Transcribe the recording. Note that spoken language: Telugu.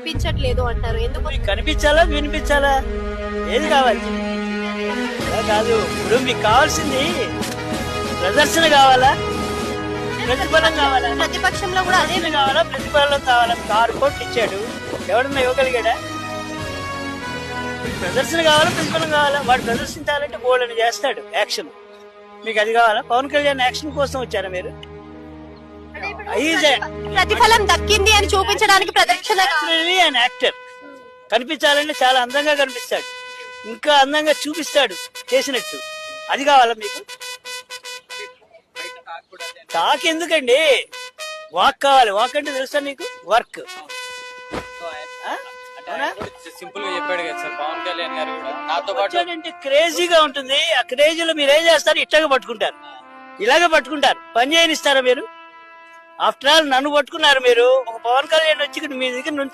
కనిపించట్లేదు అంటారు ఎందుకు? మీకు కనిపించాలా వినిపించాలా ఏది కావాలి? అలా కాదు, ఇప్పుడు మీకు కావాల్సింది ప్రదర్శన కావాలా, ప్రతిఫలం కావాలా? ప్రతిపక్షంలో కూడా అదే ప్రదర్శన కావాలా, ప్రతిఫలం కావాలా? 6 కోట్లు ఇచ్చాడు, ఎవడన్నా ఇవ్వగలిగాడా? ప్రదర్శన కావాలా, ప్రతిఫలం కావాలా? వాడు ప్రదర్శించాలంటే బోల్డ్ చేస్తాడు యాక్షన్. మీకు అది కావాలా? పవన్ కళ్యాణ్ యాక్షన్ కోసం వచ్చారా మీరు? ప్రతిఫలం దక్కింది అని చూపించడానికి ప్రదర్శన ఆయన యాక్టర్ కనిపించాలంటే చాలా అందంగా కనిపిస్తాడు, ఇంకా అందంగా చూపిస్తాడు చేసినట్టు. అది కావాలా మీకు? టాక్ ఎందుకండి, వాక్ కావాలి. వాక్ అంటే తెలుసా నీకు? వర్క్. సింపుల్ గా చెప్పాడు కదా సార్ పవన్ కళ్యాణ్ గారు కూడా. నాతో పాటు అంటే క్రేజీగా ఉంటుంది. ఆ క్రేజీలో మీరు ఏం చేస్తారు? ఇట్లాగా పట్టుకుంటారు, ఇలాగే పట్టుకుంటారు. పని చేయనిస్తారా మీరు? ఆఫ్టర్ ఆల్ నన్ను పట్టుకున్నారు మీరు. ఒక పవన్ కళ్యాణ్ వచ్చి మీ దగ్గర నుంచి